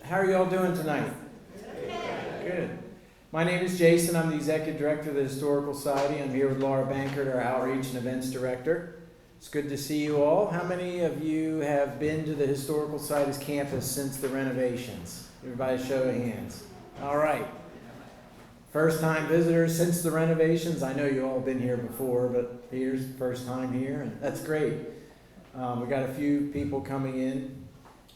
How are you all doing tonight? Good. My name is Jason. I'm the Executive Director of the Historical Society. I'm here with Laura Bankert, our Outreach and Events Director. It's good to see you all. How many of you have been to the Historical Society's campus since the renovations? Everybody show of hands. All right. First-time visitors since the renovations. I know you all have been here before, but Peter's first time here, and that's great. We got a few people coming in,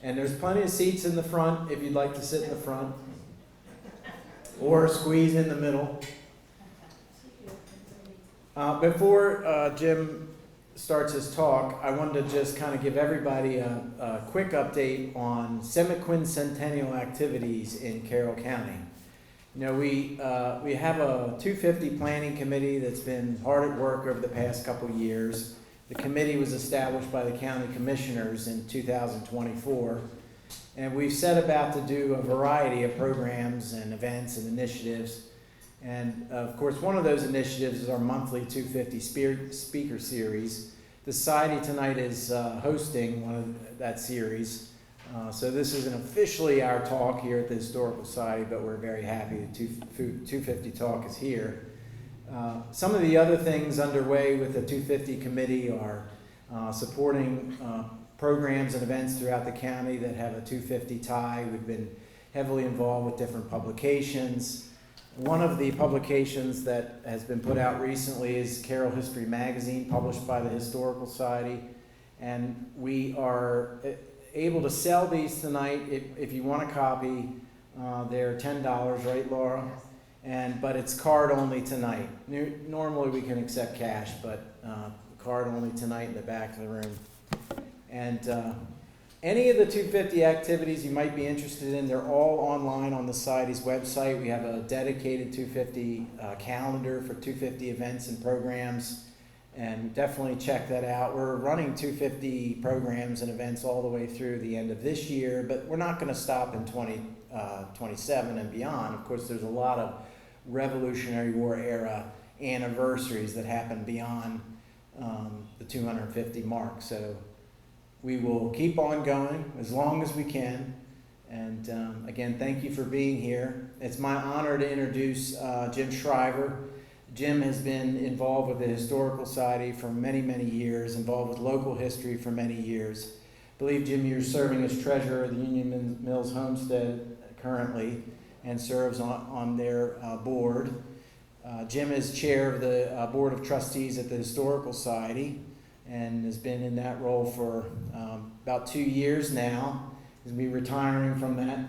and there's plenty of seats in the front if you'd like to sit in the front, or squeeze in the middle. Before Jim starts his talk, I wanted to just kind of give everybody a quick update on Centennial activities in Carroll County. You know, we have a 250 planning committee that's been hard at work over the past couple of years. The committee was established by the county commissioners in 2024, and we've set about to do a variety of programs and events and initiatives. And of course, one of those initiatives is our monthly 250 speaker series. The Society tonight is hosting one of that series. So this isn't officially our talk here at the Historical Society, but we're very happy that 250 Talk is here. Some of the other things underway with the 250 committee are supporting programs and events throughout the county that have a 250 tie. We've been heavily involved with different publications. One of the publications that has been put out recently is Carroll History Magazine, published by the Historical Society. And we are able to sell these tonight. If you want a copy, they're $10, right, Laura? But it's card only tonight. Normally we can accept cash, but card only tonight in the back of the room. And any of the 250 activities you might be interested in, they're all online on the Society's website. We have a dedicated 250 calendar for 250 events and programs, and definitely check that out. We're running 250 programs and events all the way through the end of this year, but we're not going to stop in 2027 and beyond. Of course, there's a lot of Revolutionary War era anniversaries that happen beyond the 250 mark. So we will keep on going as long as we can. And again, thank you for being here. It's my honor to introduce Jim Shriver. Jim has been involved with the Historical Society for many, many years, involved with local history for many years. I believe, Jim, you're serving as treasurer of the Union Mills Homestead currently and serves on their board. Jim is chair of the Board of Trustees at the Historical Society and has been in that role for about 2 years now. He's going to be retiring from that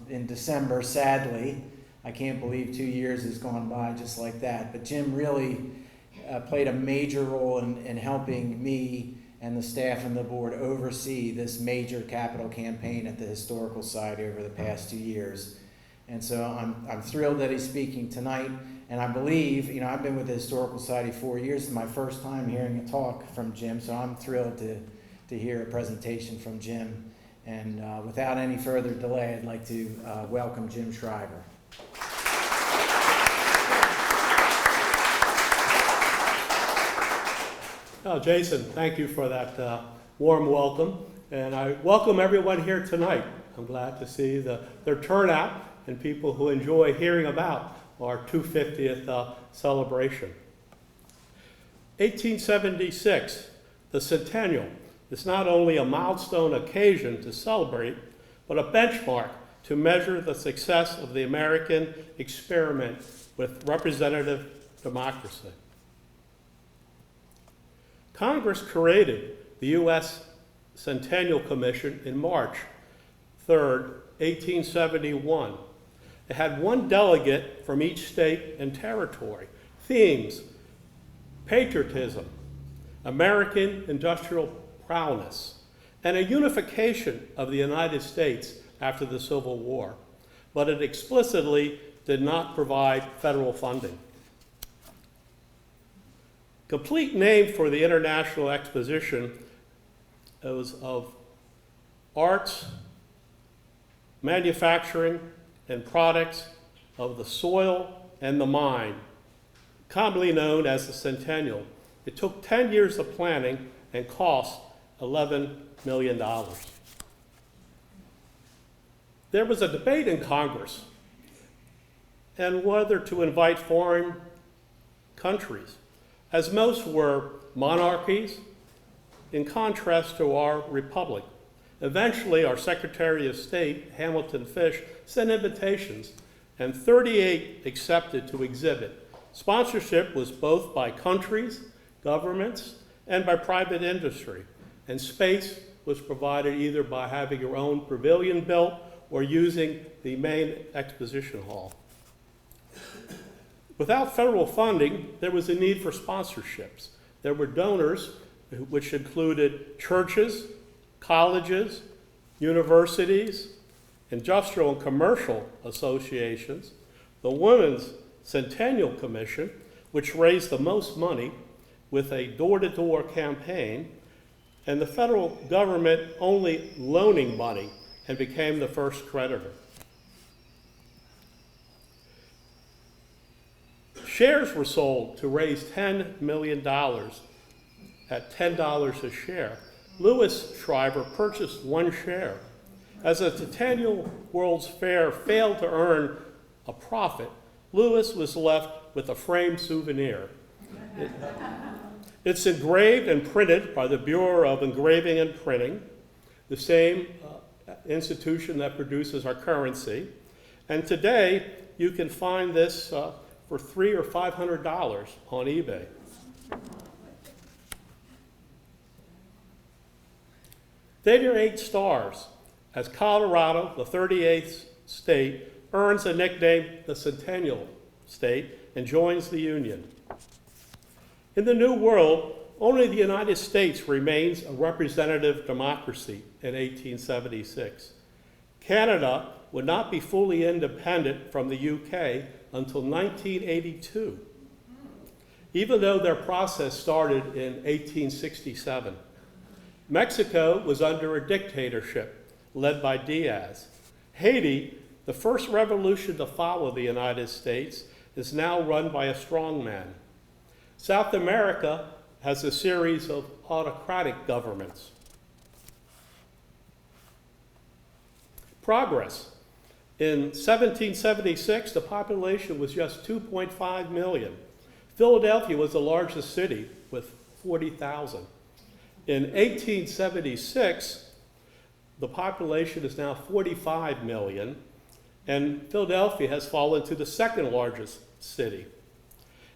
in December, sadly. I can't believe 2 years has gone by just like that. But Jim really played a major role in helping me and the staff and the board oversee this major capital campaign at the Historical Society over the past 2 years. And so I'm thrilled that he's speaking tonight. And I believe, you know, I've been with the Historical Society 4 years. It's my first time hearing a talk from Jim, so I'm thrilled to hear a presentation from Jim. And without any further delay, I'd like to welcome Jim Shriver. Oh, Jason, thank you for that warm welcome. And I welcome everyone here tonight. I'm glad to see their turnout and people who enjoy hearing about our 250th celebration. 1876, the Centennial, is not only a milestone occasion to celebrate, but a benchmark to measure the success of the American experiment with representative democracy. Congress created the U.S. Centennial Commission in March 3rd, 1871. It had one delegate from each state and territory. Themes: patriotism, American industrial prowess, and a unification of the United States after the Civil War. But it explicitly did not provide federal funding. Complete name for the International Exposition was of Arts, Manufacturing, and Products of the Soil and the Mine, commonly known as the Centennial. It took 10 years of planning and cost $11 million. there was a debate in Congress and whether to invite foreign countries, as most were monarchies, in contrast to our republic. Eventually, our Secretary of State, Hamilton Fish, sent invitations, and 38 accepted to exhibit. Sponsorship was both by countries, governments, and by private industry, and space was provided either by having your own pavilion built or using the main exposition hall. Without federal funding, there was a need for sponsorships. There were donors, which included churches, colleges, universities, industrial and commercial associations, the Women's Centennial Commission, which raised the most money with a door-to-door campaign, and the federal government only loaning money and became the first creditor. Shares were sold to raise $10 million at $10 a share. Louis Shriver purchased one share. As the Centennial World's Fair failed to earn a profit, Louis was left with a framed souvenir. It's engraved and printed by the Bureau of Engraving and Printing, the same institution that produces our currency. And today, you can find this for $300 or $500 on eBay. They get 8 stars, as Colorado, the 38th state, earns the nickname the Centennial State and joins the Union. In the New World, only the United States remains a representative democracy in 1876. Canada would not be fully independent from the UK until 1982, even though their process started in 1867. Mexico was under a dictatorship led by Diaz. Haiti, the first revolution to follow the United States, is now run by a strongman. South America has a series of autocratic governments. Progress. In 1776, the population was just 2.5 million. Philadelphia was the largest city with 40,000. In 1876, the population is now 45 million, and Philadelphia has fallen to the second largest city.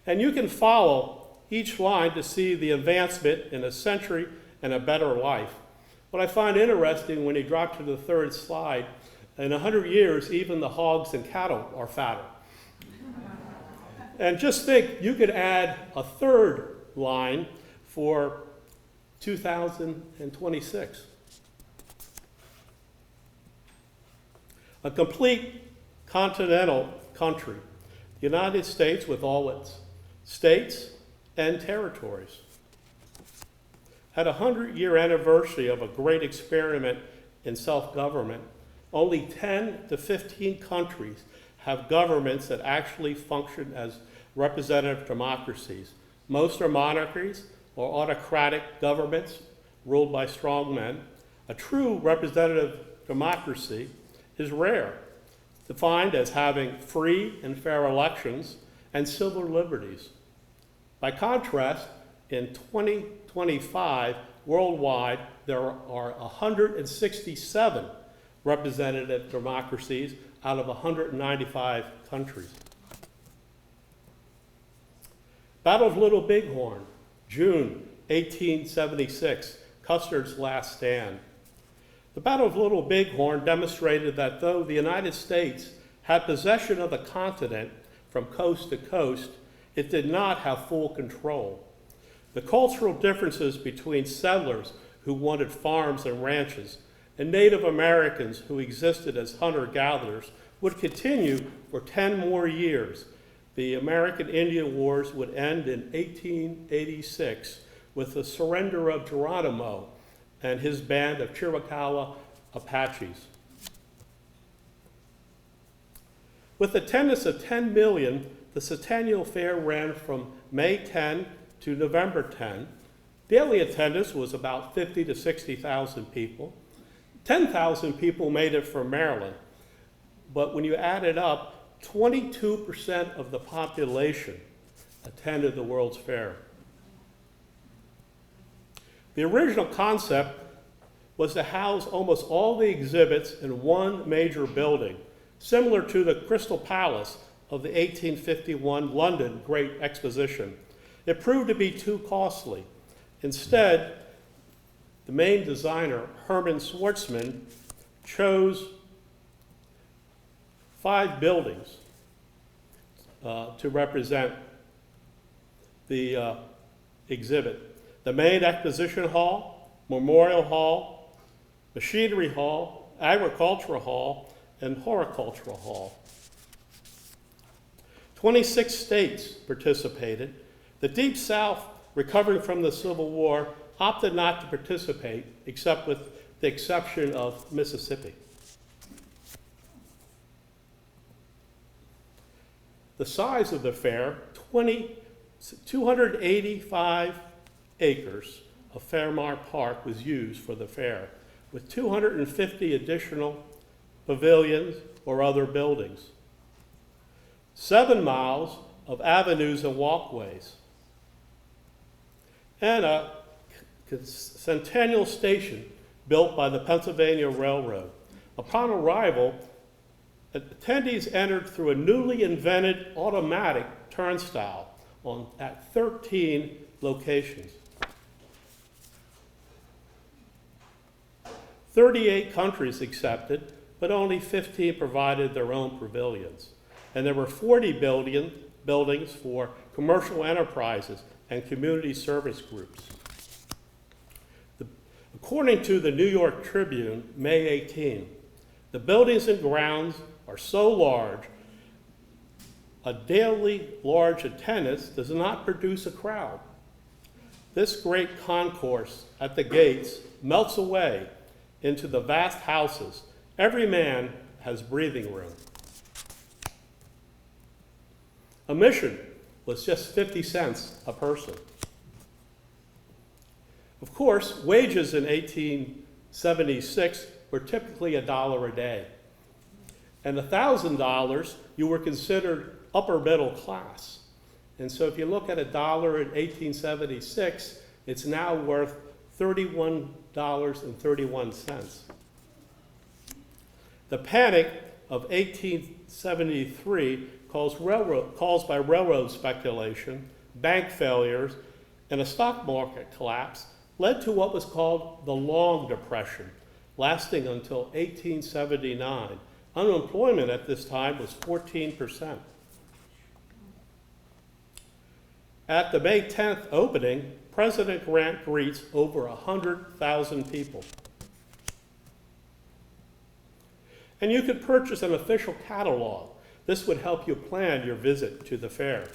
And you can follow each line to see the advancement in a century and a better life. What I find interesting when you drop to the third slide, in 100 years, even the hogs and cattle are fatter. And just think, you could add a third line for 2026. A complete continental country, the United States with all its states and territories. At a 100-year anniversary of a great experiment in self-government, only 10 to 15 countries have governments that actually function as representative democracies. Most are monarchies or autocratic governments ruled by strongmen. A true representative democracy is rare, defined as having free and fair elections and civil liberties. By contrast, in 2025, worldwide, there are 167 representative democracies out of 195 countries. Battle of Little Bighorn, June 1876, Custer's last stand. The Battle of Little Bighorn demonstrated that though the United States had possession of the continent from coast to coast, it did not have full control. The cultural differences between settlers who wanted farms and ranches and Native Americans who existed as hunter-gatherers would continue for 10 more years. The American Indian Wars would end in 1886 with the surrender of Geronimo and his band of Chiricahua Apaches. With attendance of 10 million, the Centennial Fair ran from May 10 to November 10. Daily attendance was about 50 to 60,000 people. 10,000 people made it from Maryland. but when you add it up, 22% of the population attended the World's Fair. The original concept was to house almost all the exhibits in one major building, similar to the Crystal Palace of the 1851 London Great Exposition. It proved to be too costly. Instead, the main designer, Herman Schwartzman, chose 5 buildings to represent the exhibit. The main exposition hall, Memorial Hall, Machinery Hall, Agricultural Hall, and Horticultural Hall. 26 states participated. The Deep South, recovering from the Civil War, opted not to participate, except with the exception of Mississippi. The size of the fair, 285 acres of Fairmont Park was used for the fair, with 250 additional pavilions or other buildings. 7 miles of avenues and walkways, and a Centennial station built by the Pennsylvania Railroad. Upon arrival, attendees entered through a newly invented automatic turnstile at 13 locations. 38 countries accepted, but only 15 provided their own pavilions. And there were 40 buildings for commercial enterprises and community service groups. According to the New York Tribune, May 18, the buildings and grounds are so large, a daily large attendance does not produce a crowd. This great concourse at the gates melts away into the vast houses. Every man has breathing room. Admission was just 50 cents a person. Of course, wages in 1876 were typically $1 a day. And $1,000, you were considered upper middle class. And so if you look at $1 in 1876, it's now worth $31.31. The Panic of 1873 caused by railroad speculation, bank failures, and a stock market collapse led to what was called the Long Depression, lasting until 1879. Unemployment at this time was 14%. At the May 10th opening, President Grant greets over 100,000 people. And you could purchase an official catalog. This would help you plan your visit to the fair.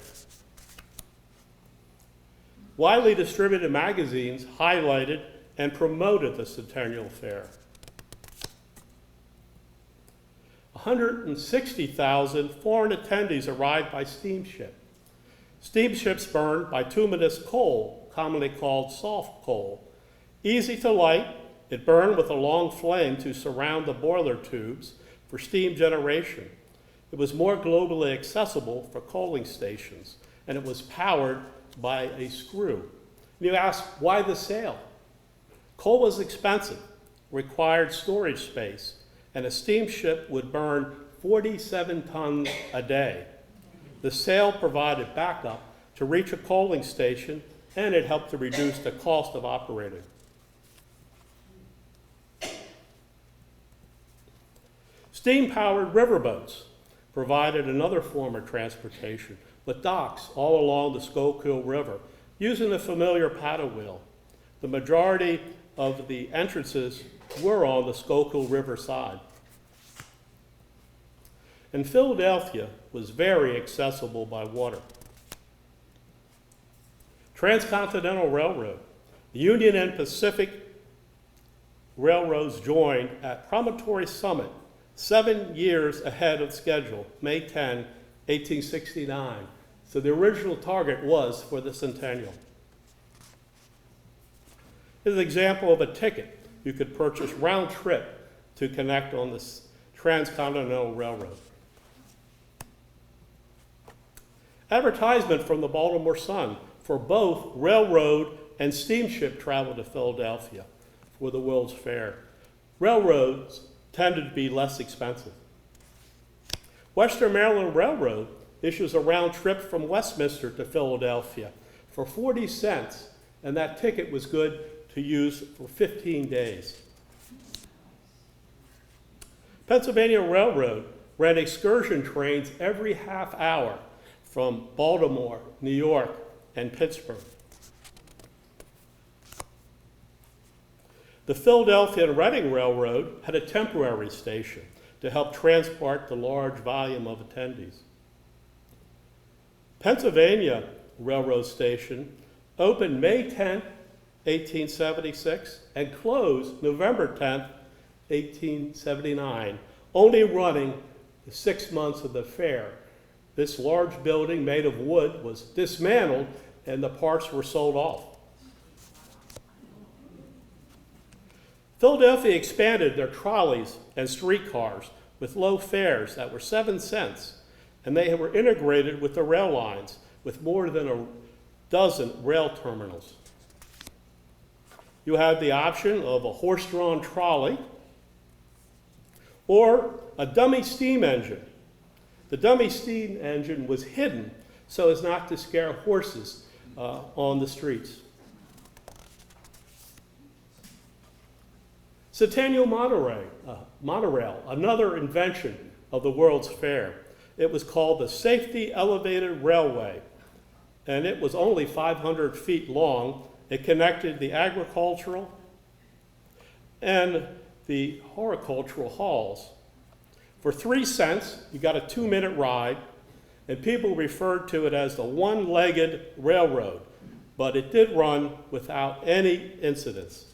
Widely distributed magazines highlighted and promoted the Centennial Fair. 160,000 foreign attendees arrived by steamship. Steamships burned bituminous coal, commonly called soft coal. Easy to light, it burned with a long flame to surround the boiler tubes for steam generation. It was more globally accessible for coaling stations, and it was powered by a screw. And you ask, why the sale? Coal was expensive, required storage space, and a steamship would burn 47 tons a day. The sale provided backup to reach a coaling station, and it helped to reduce the cost of operating. Steam-powered riverboats provided another form of transportation, with docks all along the Schuylkill River, using the familiar paddle wheel. The majority of the entrances were on the Schuylkill River side. And Philadelphia was very accessible by water. Transcontinental Railroad, the Union and Pacific Railroads joined at Promontory Summit 7 years ahead of schedule, May 10, 1869. So the original target was for the Centennial. Here's an example of a ticket you could purchase round trip to connect on this Transcontinental Railroad. Advertisement from the Baltimore Sun for both railroad and steamship travel to Philadelphia for the World's Fair. Railroads tended to be less expensive. Western Maryland Railroad issues a round trip from Westminster to Philadelphia for 40 cents, and that ticket was good to use for 15 days. Pennsylvania Railroad ran excursion trains every half hour from Baltimore, New York, and Pittsburgh. The Philadelphia and Reading Railroad had a temporary station to help transport the large volume of attendees. Pennsylvania Railroad Station opened May 10, 1876, and closed November 10, 1879, only running the 6 months of the fair. This large building made of wood was dismantled and the parts were sold off. Philadelphia expanded their trolleys and streetcars with low fares that were 7 cents, and they were integrated with the rail lines with more than a dozen rail terminals. You had the option of a horse-drawn trolley or a dummy steam engine. The dummy steam engine was hidden so as not to scare horses on the streets. Centennial monorail, another invention of the World's Fair. It was called the Safety Elevated Railway, and it was only 500 feet long. It connected the agricultural and the horticultural halls. For 3 cents, you got a 2-minute ride, and people referred to it as the one-legged railroad, but it did run without any incidents.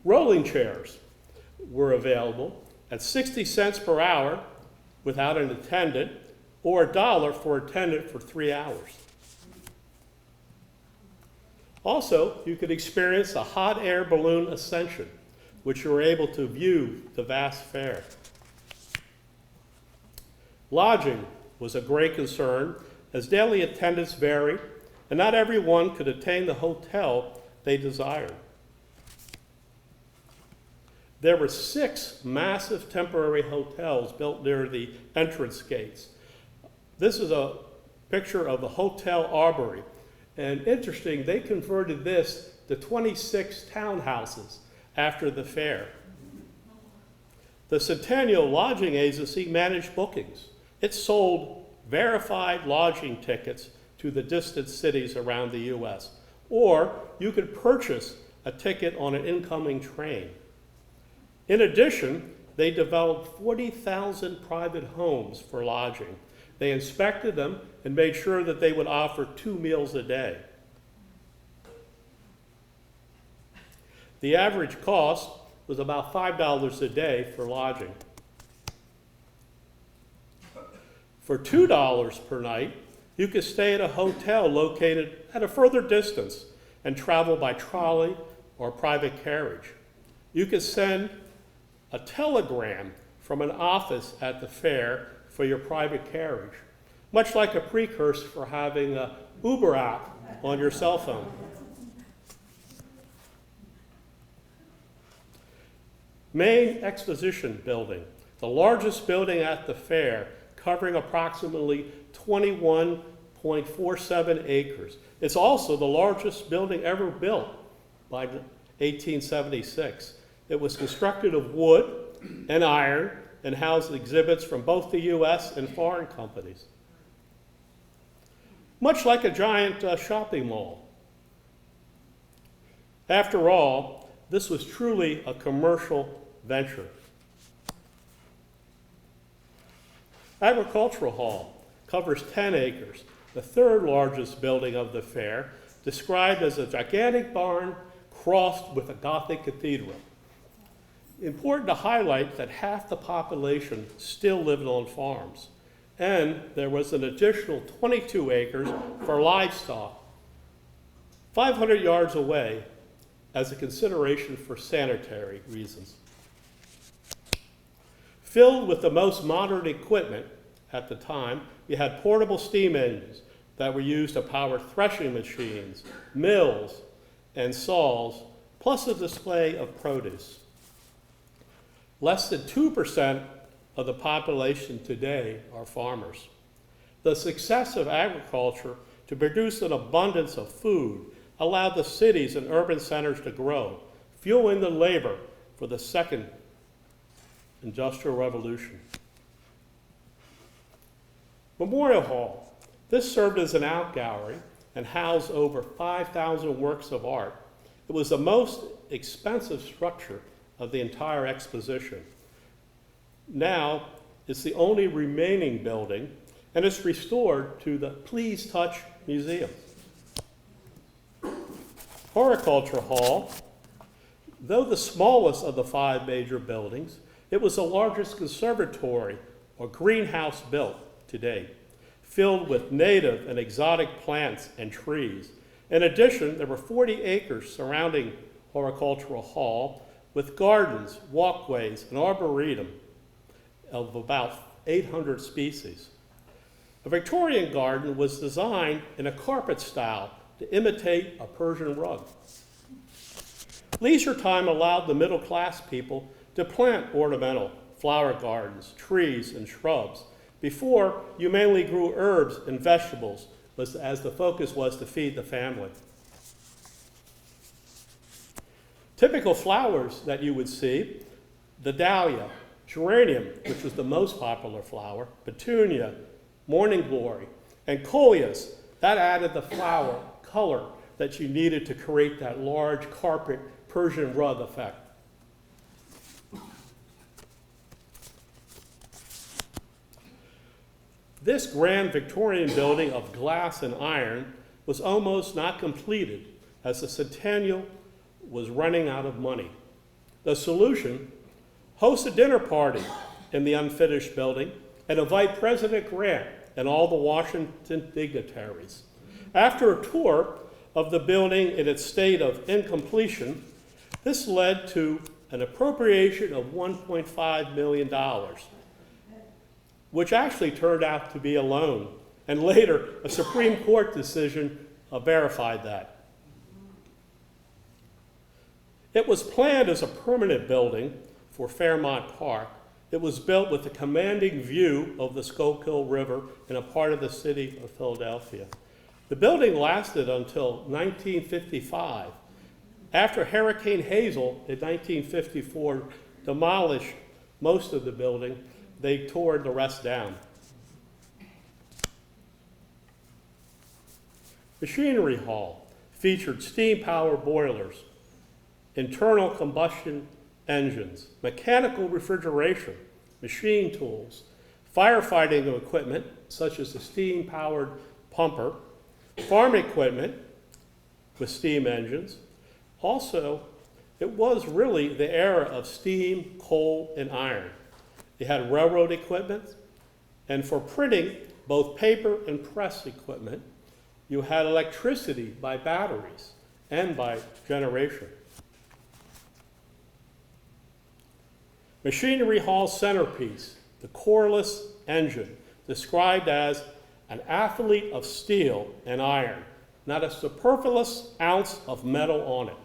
Rolling chairs were available at 60 cents per hour without an attendant, or $1 for attendant for 3 hours. Also, you could experience a hot air balloon ascension, which you were able to view the vast fair. Lodging was a great concern, as daily attendance varied, and not everyone could attain the hotel they desired. There were 6 massive temporary hotels built near the entrance gates. This is a picture of the Hotel Arbory. And interesting, they converted this to 26 townhouses after the fair. The Centennial Lodging Agency managed bookings. It sold verified lodging tickets to the distant cities around the U.S. Or you could purchase a ticket on an incoming train. In addition, they developed 40,000 private homes for lodging. They inspected them and made sure that they would offer 2 meals a day. The average cost was about $5 a day for lodging. For $2 per night, you could stay at a hotel located at a further distance and travel by trolley or private carriage. You could send a telegram from an office at the fair for your private carriage, much like a precursor for having an Uber app on your cell phone. Main Exposition Building, the largest building at the fair, covering approximately 21.47 acres. It's also the largest building ever built by 1876. It was constructed of wood and iron and housed exhibits from both the U.S. and foreign companies. Much like a giant shopping mall. After all, this was truly a commercial venture. Agricultural Hall covers 10 acres, the 3rd largest building of the fair, described as a gigantic barn crossed with a Gothic cathedral. Important to highlight that half the population still lived on farms, and there was an additional 22 acres for livestock. 500 yards away as a consideration for sanitary reasons. Filled with the most modern equipment at the time, you had portable steam engines that were used to power threshing machines, mills, and saws, plus a display of produce. Less than 2% of the population today are farmers. The success of agriculture to produce an abundance of food allowed the cities and urban centers to grow, fueling the labor for the second industrial revolution. Memorial Hall. This served as an art gallery and housed over 5,000 works of art. It was the most expensive structure of the entire exposition. Now, it's the only remaining building, and it's restored to the Please Touch Museum. Horticulture Hall, though the smallest of the 5 major buildings, it was the largest conservatory or greenhouse built to date, filled with native and exotic plants and trees. In addition, there were 40 acres surrounding Horticultural Hall with gardens, walkways, and arboretum of about 800 species. A Victorian garden was designed in a carpet style to imitate a Persian rug. Leisure time allowed the middle class people to plant ornamental flower gardens, trees, and shrubs. Before, you mainly grew herbs and vegetables, as the focus was to feed the family. Typical flowers that you would see: the dahlia, geranium, which was the most popular flower, petunia, morning glory, and coleus. That added the flower color that you needed to create that large carpet Persian rug effect. This grand Victorian building of glass and iron was almost not completed as the Centennial was running out of money. The solution: host a dinner party in the unfinished building and invite President Grant and all the Washington dignitaries. After a tour of the building in its state of incompletion, this led to an appropriation of $1.5 million, which actually turned out to be a loan, and later a Supreme Court decision verified that. It was planned as a permanent building for Fairmount Park. It was built with a commanding view of the Schuylkill River in a part of the city of Philadelphia. The building lasted until 1955. After Hurricane Hazel in 1954 demolished most of the building, they tore the rest down. Machinery Hall featured steam-powered boilers, internal combustion engines, mechanical refrigeration, machine tools, firefighting equipment such as the steam-powered pumper, farm equipment with steam engines. Also, it was really the era of steam, coal, and iron. It had railroad equipment, and for printing, both paper and press equipment, you had electricity by batteries and by generation. Machinery Hall's centerpiece, the coreless engine, described as an athlete of steel and iron, not a superfluous ounce of metal on it.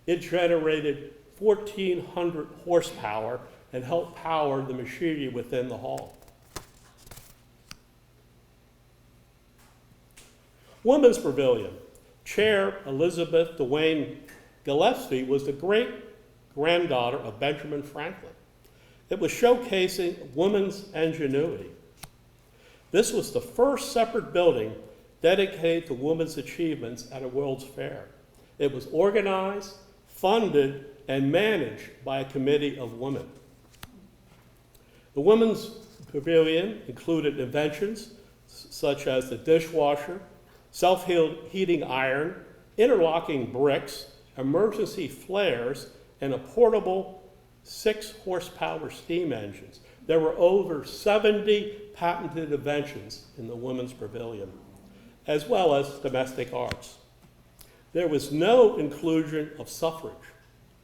It generated 1,400 horsepower and helped power the machinery within the hall. Women's Pavilion. Chair Elizabeth Duane Gillespie was the great-granddaughter of Benjamin Franklin. It was showcasing women's ingenuity. This was the first separate building dedicated to women's achievements at a World's Fair. It was organized, funded, and managed by a committee of women. The Women's Pavilion included inventions such as the dishwasher, self-heating iron, interlocking bricks, emergency flares, and a portable 6-horsepower steam engines. There were over 70 patented inventions in the Women's Pavilion, as well as domestic arts. There was no inclusion of suffrage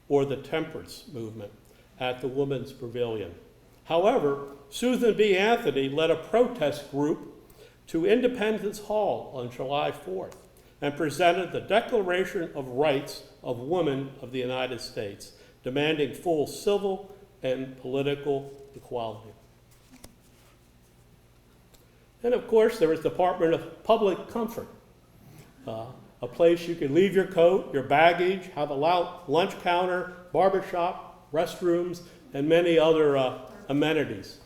or the temperance movement at the Women's Pavilion. However, Susan B. Anthony led a protest group to Independence Hall on July 4th and presented the Declaration of Rights of Women of the United States, demanding full civil and political equality. And of course, there was the Department of Public Comfort, a place you could leave your coat, your baggage, have a lunch counter, barbershop, restrooms, and many other amenities.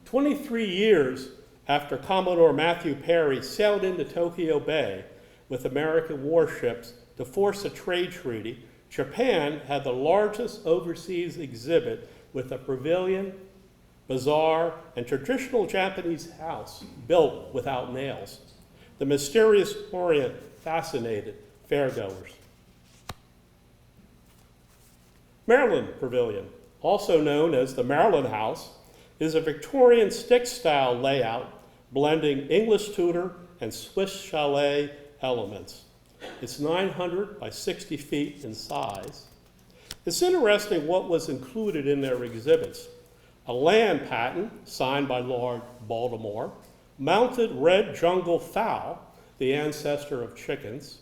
23 years after Commodore Matthew Perry sailed into Tokyo Bay with American warships to force a trade treaty, Japan had the largest overseas exhibit with a pavilion, bazaar, and traditional Japanese house built without nails. The mysterious Orient fascinated fairgoers. Maryland Pavilion, also known as the Maryland House, is a Victorian stick-style layout blending English Tudor and Swiss chalet elements. It's 900 by 60 feet in size. It's interesting what was included in their exhibits. A land patent signed by Lord Baltimore, mounted red jungle fowl, the ancestor of chickens,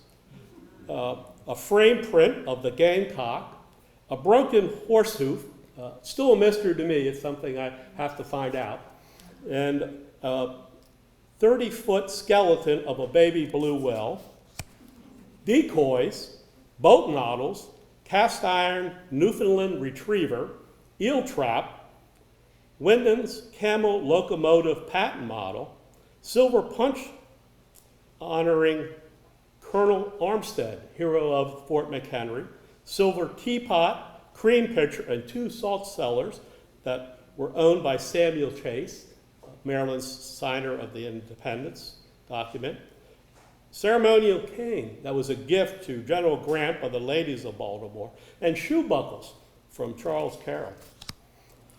a frame print of the gamecock, a broken horse hoof, still a mystery to me, it's something I have to find out, and a 30-foot skeleton of a baby blue whale, decoys, boat noddles, cast iron Newfoundland retriever, eel trap, Wyndham's camel locomotive patent model, silver punch honoring Colonel Armstead, hero of Fort McHenry, silver teapot, cream pitcher, and 2 salt cellars that were owned by Samuel Chase, Maryland's signer of the Independence document, ceremonial cane that was a gift to General Grant by the ladies of Baltimore, and shoe buckles from Charles Carroll.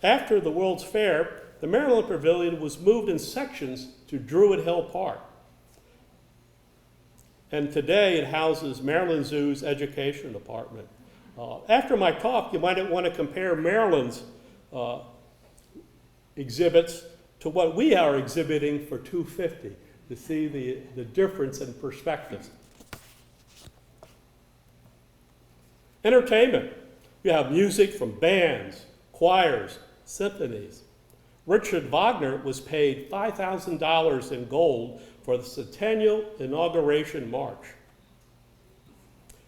After the World's Fair, the Maryland Pavilion was moved in sections to Druid Hill Park. And today it houses Maryland Zoo's education department. After my talk, you might want to compare Maryland's exhibits to what we are exhibiting for $250 to see the difference in perspectives. Entertainment. You have music from bands, choirs, symphonies. Richard Wagner was paid $5,000 in gold for the Centennial Inauguration March.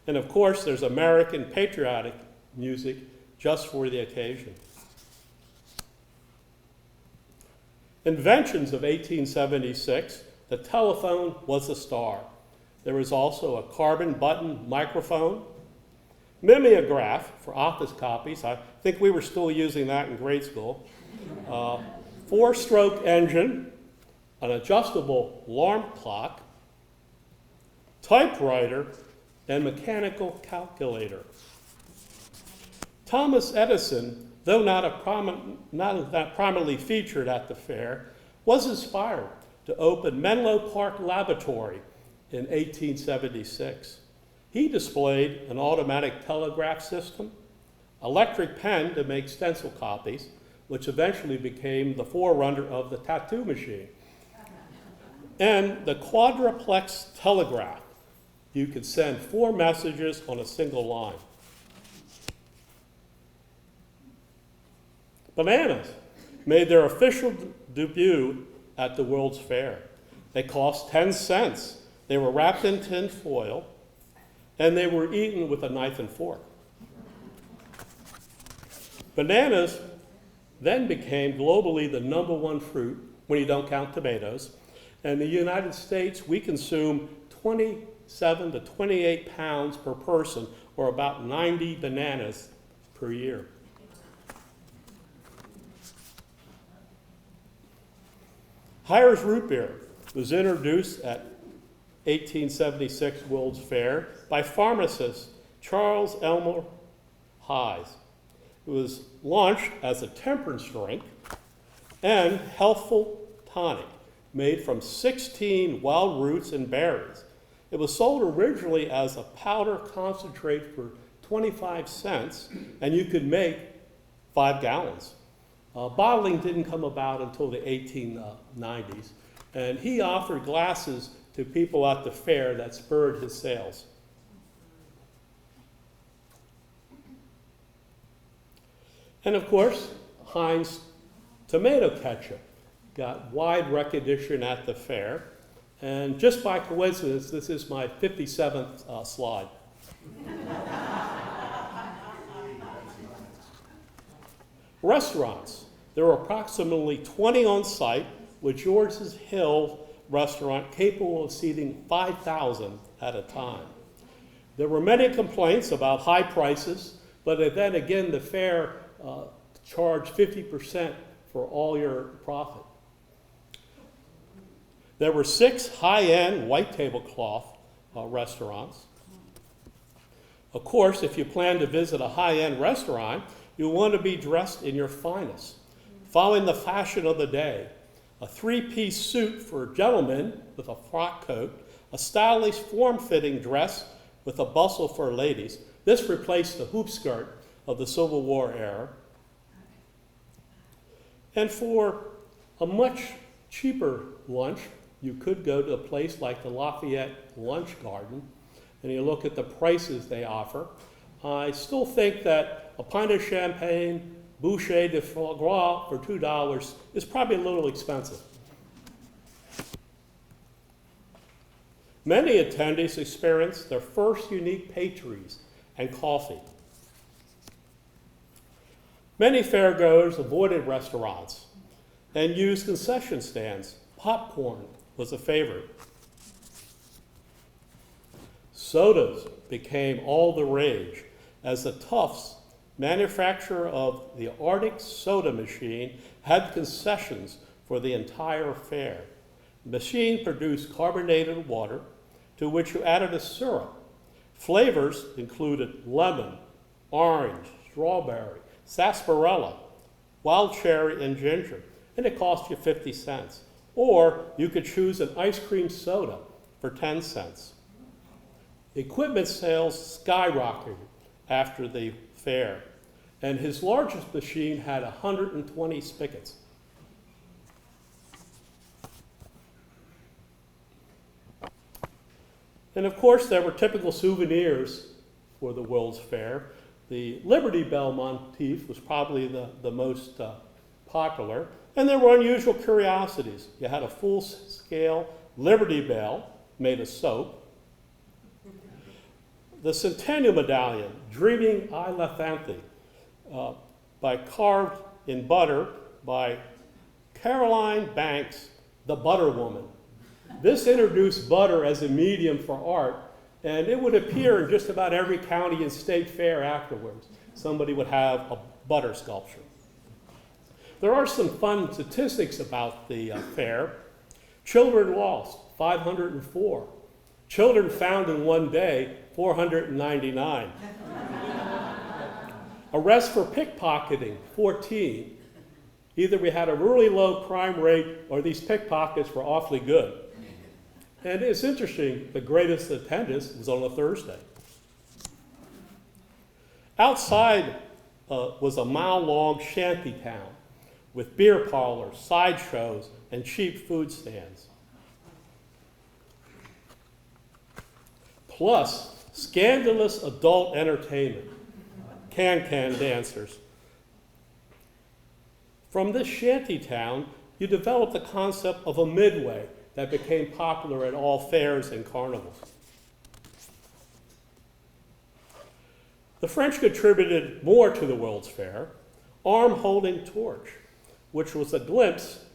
And of course, there's American patriotic music just for the occasion. Inventions of 1876, the telephone was a star. There was also a carbon button microphone, mimeograph for office copies. I think we were still using that in grade school. 4-stroke engine, an adjustable alarm clock, typewriter, and mechanical calculator. Thomas Edison, though not that prominently featured at the fair, was inspired to open Menlo Park Laboratory in 1876. He displayed an automatic telegraph system, electric pen to make stencil copies, which eventually became the forerunner of the tattoo machine, and the quadruplex telegraph. You could send 4 messages on a single line. Bananas made their official debut at the World's Fair. They cost 10 cents. They were wrapped in tin foil, and they were eaten with a knife and fork. Bananas then became globally the #1 fruit, when you don't count tomatoes. And in the United States, we consume 27 to 28 pounds per person, or about 90 bananas per year. Hires root beer was introduced at 1876 World's Fair by pharmacist Charles Elmer Hayes. It was launched as a temperance drink and healthful tonic. made from 16 wild roots and berries. It was sold originally as a powder concentrate for 25 cents, and you could make 5 gallons. Bottling didn't come about until the 1890s, and he offered glasses to people at the fair that spurred his sales. And of course, Heinz tomato ketchup got wide recognition at the fair. And just by coincidence, this is my 57th slide. Restaurants. There were approximately 20 on site, with George's Hill restaurant capable of seating 5,000 at a time. There were many complaints about high prices, but then again, the fair charged 50% for all your profit. There were 6 high-end white tablecloth restaurants. Of course, if you plan to visit a high-end restaurant, you want to be dressed in your finest, following the fashion of the day. A 3-piece suit for gentlemen with a frock coat, a stylish form-fitting dress with a bustle for ladies. This replaced the hoop skirt of the Civil War era. And for a much cheaper lunch, you could go to a place like the Lafayette Lunch Garden, and you look at the prices they offer. I still think that a pint of champagne, bouchée de foie gras for $2 is probably a little expensive. Many attendees experienced their first unique pastries and coffee. Many fairgoers avoided restaurants and used concession stands. Popcorn was a favorite. Sodas became all the rage as the Tufts, manufacturer of the Arctic soda machine, had concessions for the entire fair. The machine produced carbonated water to which you added a syrup. Flavors included lemon, orange, strawberry, sarsaparilla, wild cherry, and ginger, and it cost you 50 cents. Or you could choose an ice cream soda for 10 cents. Equipment sales skyrocketed after the fair, and his largest machine had 120 spigots. And of course, there were typical souvenirs for the World's Fair. The Liberty Bell motif was probably the most popular, and there were unusual curiosities. You had a full-scale Liberty Bell made of soap, the Centennial medallion, Dreaming Elephanthe, carved in butter by Caroline Banks, the Butter Woman. This introduced butter as a medium for art, and it would appear in just about every county and state fair afterwards. Somebody would have a butter sculpture. There are some fun statistics about the fair. Children lost, 504. Children found in one day, 499. Arrests for pickpocketing, 14. Either we had a really low crime rate or these pickpockets were awfully good. And it's interesting, the greatest attendance was on a Thursday. Outside was a mile-long shanty town with beer parlors, sideshows, and cheap food stands. Plus, scandalous adult entertainment, can-can dancers. From this shanty town, you developed the concept of a midway that became popular at all fairs and carnivals. The French contributed more to the World's Fair, arm-holding torch, which was a glimpse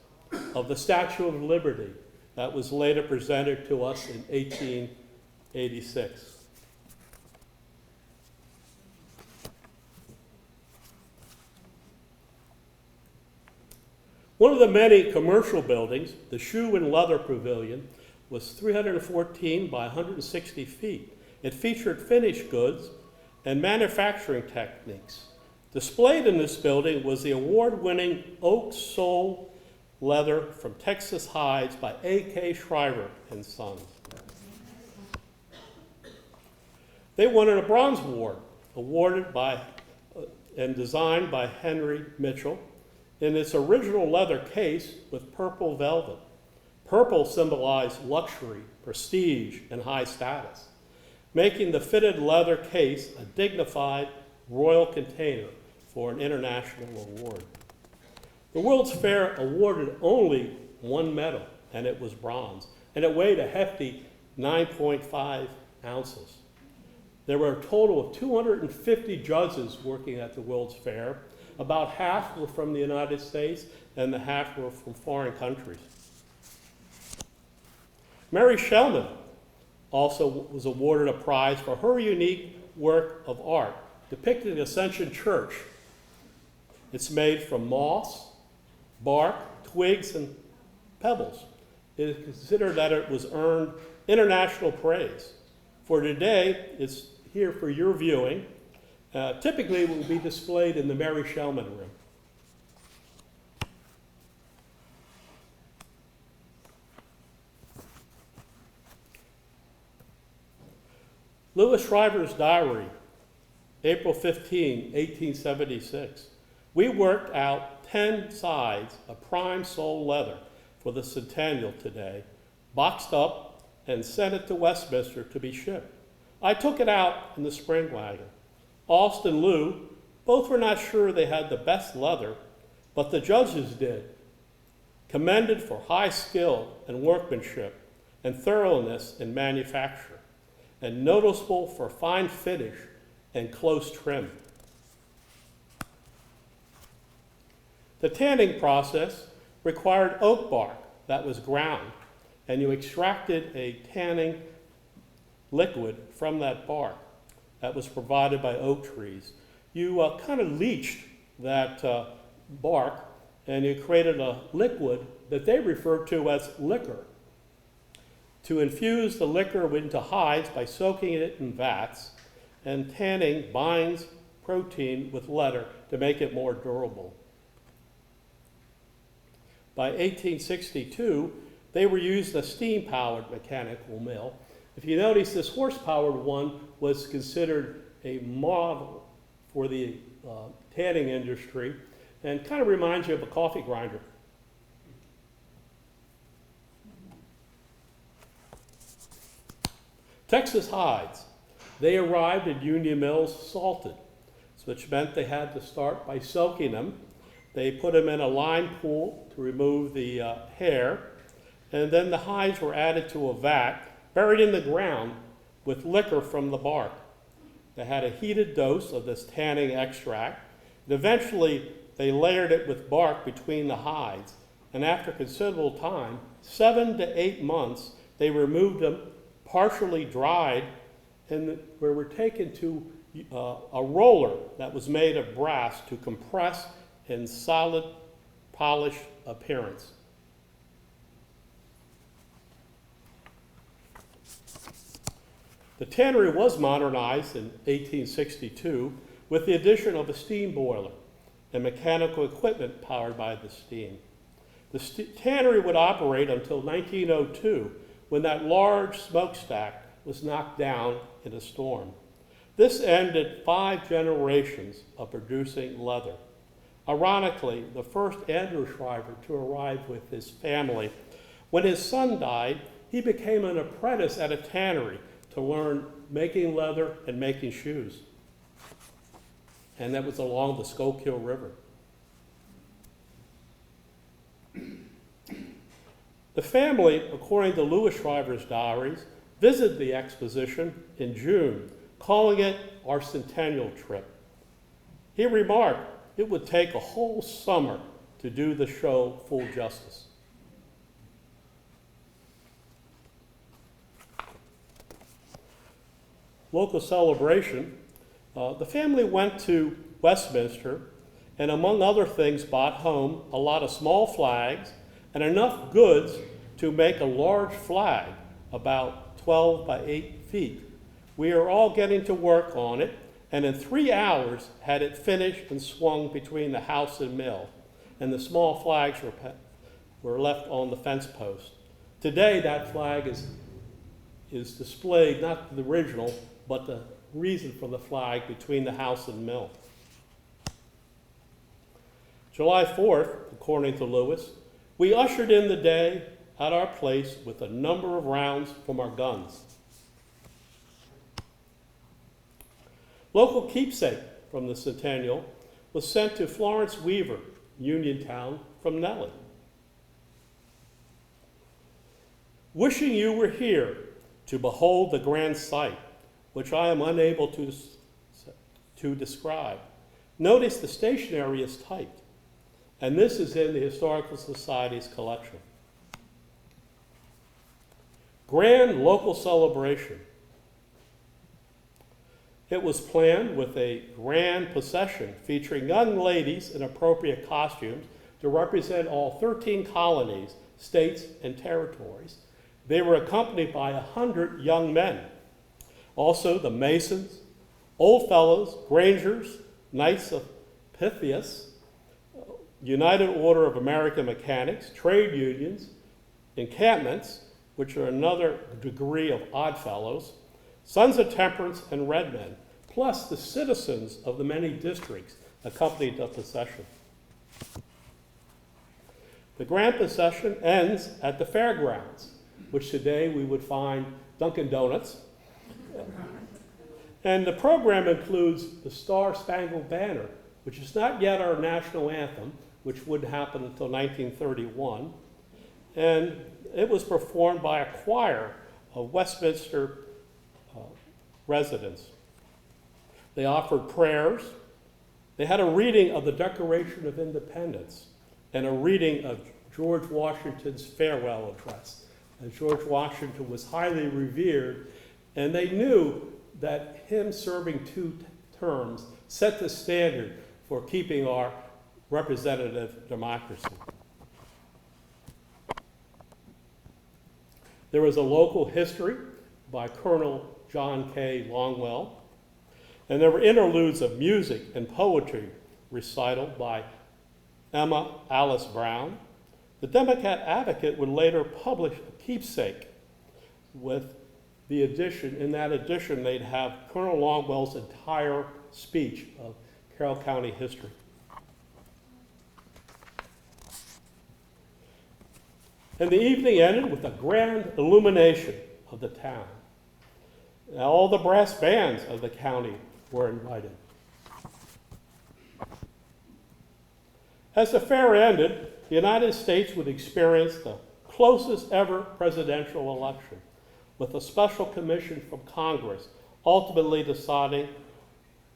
of the Statue of Liberty that was later presented to us in 1886. One of the many commercial buildings, the Shoe and Leather Pavilion, was 314 by 160 feet. It featured finished goods and manufacturing techniques. Displayed in this building was the award-winning oak sole leather from Texas hides by A.K. Shriver and Sons. They wanted a bronze award, awarded by and designed by Henry Mitchell in its original leather case with purple velvet. Purple symbolized luxury, prestige, and high status, making the fitted leather case a dignified royal container for an international award. The World's Fair awarded only one medal, and it was bronze, and it weighed a hefty 9.5 ounces. There were a total of 250 judges working at the World's Fair. About half were from the United States, and the half were from foreign countries. Mary Shellman also was awarded a prize for her unique work of art depicting Ascension Church. It's made from moss, bark, twigs, and pebbles. It is considered that it was earned international praise. For today, it's here for your viewing. Typically, it will be displayed in the Mary Shellman room. Louis Shriver's diary, April 15, 1876. We worked out 10 sides of prime sole leather for the Centennial today, boxed up and sent it to Westminster to be shipped. I took it out in the spring wagon. Aust and Lou, both were not sure they had the best leather, but the judges did, commended for high skill and workmanship and thoroughness in manufacture, and noticeable for fine finish and close trim. The tanning process required oak bark that was ground, and you extracted a tanning liquid from that bark that was provided by oak trees. You kind of leached that bark, and you created a liquid that they referred to as liquor. To infuse the liquor into hides by soaking it in vats, and tanning binds protein with leather to make it more durable. By 1862, they were using a steam-powered mechanical mill. If you notice, this horse-powered one was considered a model for the tanning industry and kind of reminds you of a coffee grinder. Texas hides. They arrived at Union Mills salted, which meant they had to start by soaking them. They put them in a lime pool to remove the hair, and then the hides were added to a vat, buried in the ground with liquor from the bark. They had a heated dose of this tanning extract, and eventually they layered it with bark between the hides, and after considerable time, 7 to 8 months, they removed them, partially dried, and they were taken to a roller that was made of brass to compress in solid, polished appearance. The tannery was modernized in 1862 with the addition of a steam boiler and mechanical equipment powered by the steam. The tannery would operate until 1902, when that large smokestack was knocked down in a storm. This ended 5 generations of producing leather. Ironically, the first Andrew Shriver to arrive with his family, when his son died, he became an apprentice at a tannery to learn making leather and making shoes. And that was along the Schuylkill River. The family, according to Louis Shriver's diaries, visited the exposition in June, calling it our Centennial trip. He remarked it would take a whole summer to do the show full justice. Local celebration, the family went to Westminster and, among other things, bought home a lot of small flags and enough goods to make a large flag about 12 by 8 feet. We are all getting to work on it, and in 3 hours had it finished and swung between the house and mill, and the small flags were left on the fence post. Today, that flag is displayed, not the original, but the reason for the flag between the house and mill. July 4th, according to Lewis, we ushered in the day at our place with a number of rounds from our guns. Local keepsake from the Centennial was sent to Florence Weaver, Uniontown, from Nellie. Wishing you were here to behold the grand sight, which I am unable to describe. Notice the stationery is typed, and this is in the Historical Society's collection. Grand local celebration. It was planned with a grand procession featuring young ladies in appropriate costumes to represent all 13 colonies, states, and territories. They were accompanied by 100 young men. Also, the Masons, Old Fellows, Grangers, Knights of Pythias, United Order of American Mechanics, trade unions, encampments, which are another degree of Odd Fellows, Sons of Temperance, and Red Men, plus the citizens of the many districts accompanied the procession. The grand procession ends at the fairgrounds, which today we would find Dunkin' Donuts. And the program includes the Star-Spangled Banner, which is not yet our national anthem, which wouldn't happen until 1931. And it was performed by a choir of Westminster residents. They offered prayers. They had a reading of the Declaration of Independence and a reading of George Washington's farewell address. And George Washington was highly revered, and they knew that him serving 2 terms set the standard for keeping our representative democracy. There was a local history by Colonel John K. Longwell, and there were interludes of music and poetry recital by Emma Alice Brown. The Democrat Advocate would later publish a keepsake with the edition. In that edition, they'd have Colonel Longwell's entire speech of Carroll County history. And the evening ended with a grand illumination of the town. Now, all the brass bands of the county were invited. As the fair ended, the United States would experience the closest ever presidential election, with a special commission from Congress ultimately deciding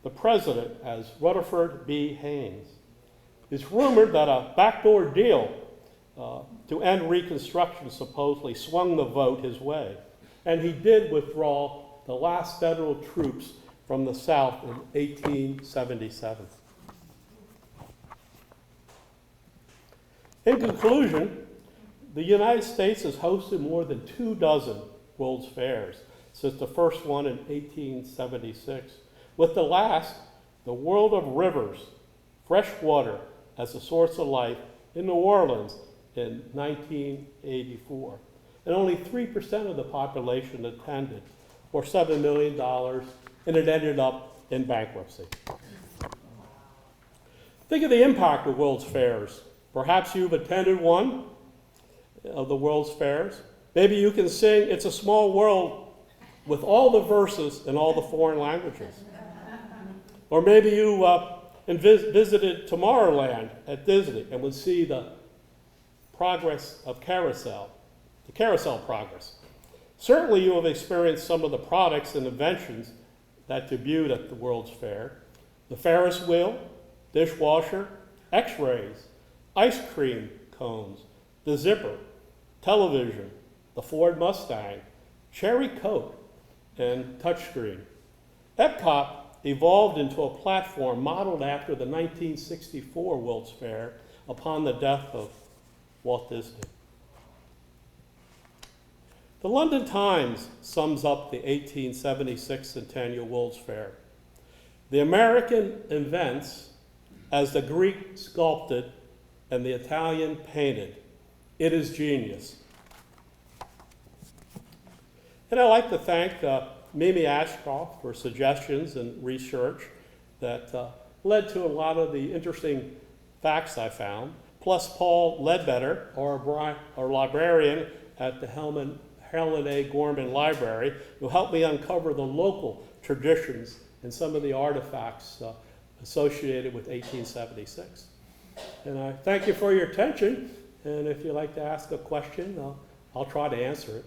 the president as Rutherford B. Haynes. It's rumored that a backdoor deal to end Reconstruction supposedly swung the vote his way, and he did withdraw the last federal troops from the South in 1877. In conclusion, the United States has hosted more than 24 World's Fairs since the first one in 1876, with the last, the World of Rivers, Fresh Water as a Source of Life, in New Orleans in 1984. And only 3% of the population attended, or $7 million, and it ended up in bankruptcy. Think of the impact of World's Fairs. Perhaps you've attended one of the World's Fairs. Maybe you can sing "It's a Small World" with all the verses in all the foreign languages. Or maybe you visited Tomorrowland at Disney and would see the progress of Carousel, the Carousel progress. Certainly you have experienced some of the products and inventions that debuted at the World's Fair: the Ferris wheel, dishwasher, x-rays, ice cream cones, the zipper, television, the Ford Mustang, Cherry Coke, and touchscreen. Epcot evolved into a platform modeled after the 1964 World's Fair upon the death of Walt Disney. The London Times sums up the 1876 Centennial World's Fair. The American invents as the Greek sculpted and the Italian painted, It is genius. And I'd like to thank Mimi Ashcroft for suggestions and research that led to a lot of the interesting facts I found, plus Paul Ledbetter, our librarian at the Helen A. Gorman Library, who helped me uncover the local traditions and some of the artifacts associated with 1876. And I thank you for your attention, and if you'd like to ask a question, I'll try to answer it.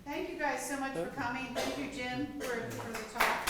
Thank you guys so much for coming. Thank you, Jim, for the talk.